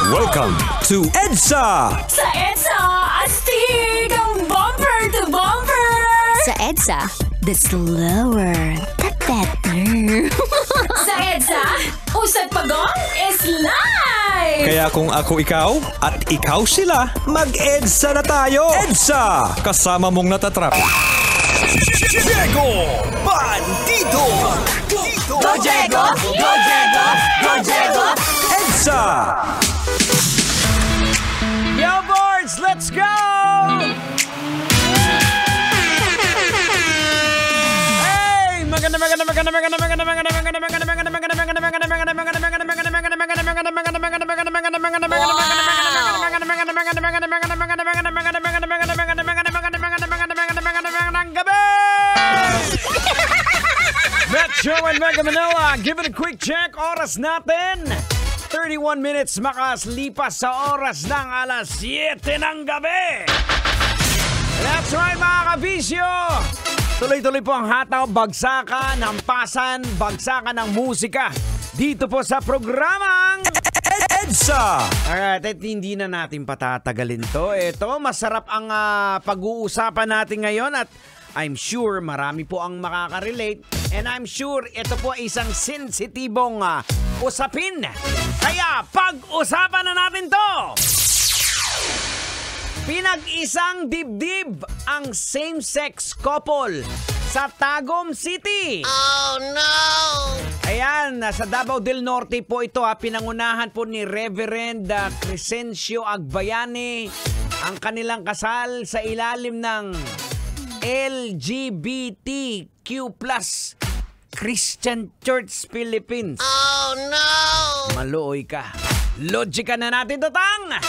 Welcome to EDSA! Sa EDSA, astig ang bumper to bumper! Sa EDSA, the slower, the better. Sa EDSA, usad pagong is live! Kaya kung ako ikaw at ikaw sila, mag-EDSA na tayo! EDSA! Kasama mong natatrap. Diego Bandito! Go Diego! Go Diego! Go Diego! EDSA! Yo, boards! Let's go! Hey! Metro and Mega Manila, give it a quick check. Oras natin 31 minutes makaslipas sa oras ng alas 7 ng gabi. That's right, mga kabisyo. Tuloy-tuloy po ang hataw, bagsakan, hampasan, bagsakan ng musika dito po sa programang EDSA! Alright, at hindi na natin patatagalin to. Ito, masarap ang pag-uusapan natin ngayon at I'm sure marami po ang makaka-relate and I'm sure ito po ay isang sensitibong usapin. Kaya pag-usapan na natin to! Pinag-isang dibdib ang same-sex couple sa Tagum City. Oh no! Ayan, sa Davao del Norte po ito pinangunahan po ni Reverend Crescencio Agbayani ang kanilang kasal sa ilalim ng LGBTQ+ Christian Church Philippines. Oh no! Maluoy ka. Logika na natin, Totang!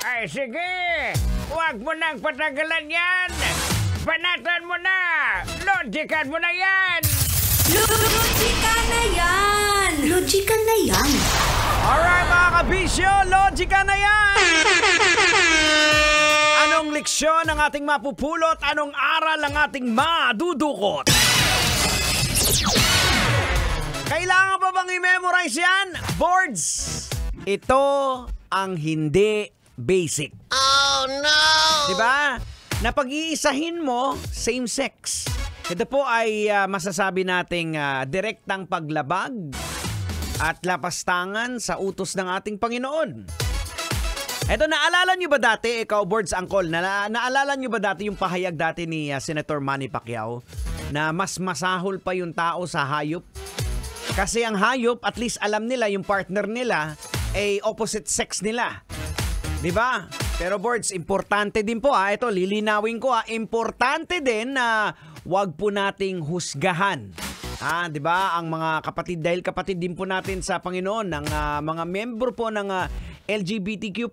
Ay, sige! Huwag mo nang patagalan yan! Banatan mo na! Logikan mo na yan! Logika na yan! Logika na yan. Alright, mga kabisyo, logika na yan! Anong leksyon ang ating mapupulot? Anong aral ang ating madudukot? Kailangan pa bang i-memorize yan? Boards! Ito ang hindi basic. Oh no! Diba? Na pag-iisahin mo, same sex. Ito po ay masasabi nating direktang paglabag at lapastangan sa utos ng ating Panginoon. Ito, naalala nyo ba dati, ikaw, Boards Angkol, naalala nyo ba dati yung pahayag dati ni Senator Manny Pacquiao na mas masahol pa yung tao sa hayop? Kasi ang hayop, at least alam nila yung partner nila ay opposite sex nila. Diba? Pero Boards, importante din po ito, lilinawin ko importante din na wag po nating husgahan. Diba? Ang mga kapatid, dahil kapatid din po natin sa Panginoon, ng mga member po ng LGBTQ+.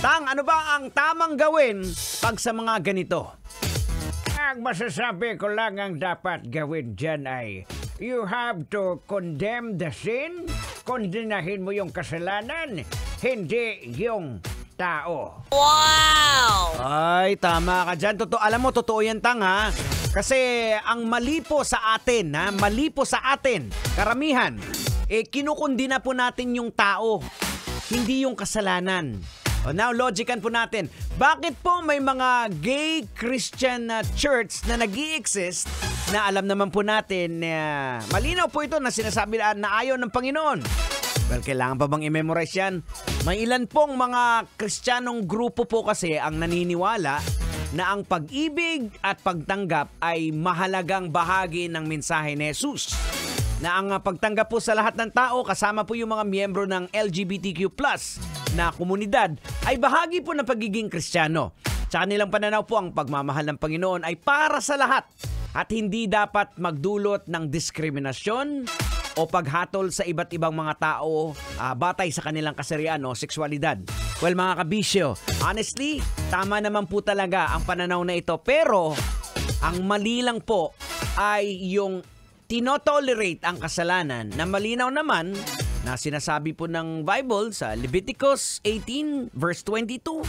Tang, ano ba ang tamang gawin pag sa mga ganito? Ang masasabi ko lang ang dapat gawin dyan ay you have to condemn the sin. Kondenahin mo yung kasalanan, hindi yung tao. Wow! Ay, tama ka dyan. Alam mo, totoo yan, Tang, ha? Kasi ang mali po sa atin, karamihan, kinukundina po natin yung tao, hindi yung kasalanan. Now, logican po natin. Bakit po may mga gay Christian church na nag-i-exist na alam naman po natin malinaw po ito na sinasabi na ayaw ng Panginoon? Well, kailangan pa bang i-memorize yan? May ilan pong mga Kristiyanong grupo po kasi ang naniniwala na ang pag-ibig at pagtanggap ay mahalagang bahagi ng mensahe ni Jesus. Na ang pagtanggap po sa lahat ng tao, kasama po yung mga miyembro ng LGBTQ+ na komunidad, ay bahagi po ng pagiging Kristiyano. Sa kanilang pananaw po, ang pagmamahal ng Panginoon ay para sa lahat at hindi dapat magdulot ng diskriminasyon o paghatol sa iba't ibang mga tao batay sa kanilang kasarian o sexualidad. Well, mga kabisyo, honestly, tama naman po talaga ang pananaw na ito. Pero, ang mali lang po ay yung tinotolerate ang kasalanan na malinaw naman na sinasabi po ng Bible sa Leviticus 18 verse 22.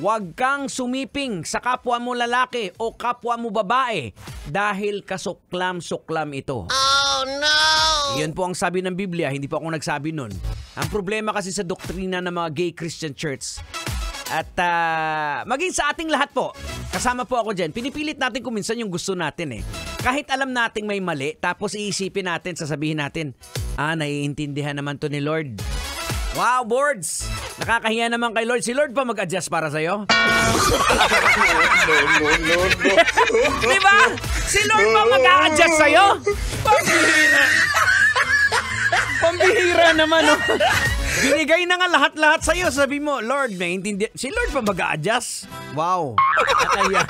Huwag kang sumiping sa kapwa mo lalaki o kapwa mo babae dahil kasuklam-suklam ito. Oh no! Yan po ang sabi ng Biblia, hindi po ako nagsabi nun. Ang problema kasi sa doktrina ng mga gay Christian church at maging sa ating lahat po, kasama po ako dyan, pinipilit natin kung minsan yung gusto natin eh. Kahit alam nating may mali, tapos iisipin natin, sasabihin natin, naiintindihan naman to ni Lord. Wow, boards! Nakakahiya naman kay Lord. Si Lord pa mag-adjust para sa'yo? Diba? Si Lord pa mag-a-adjust sa'yo? Pambihira. Pambihira naman, no? Binigay na nga lahat-lahat sa'yo. Sabi mo, Lord, naiintindihan. Si Lord pa mag-a-adjust? Wow. Nakakahiya.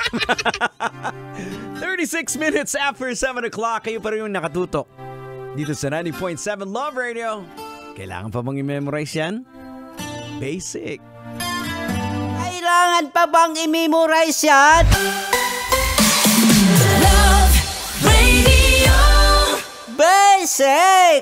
36 minutes after 7 o'clock, kayo pa rin yung nakatutok. Dito sa 90.7 Love Radio. Kailangan pa bang i-memorize yan? Basic. Kailangan pa bang i-memorize yan? Love Radio. Basic!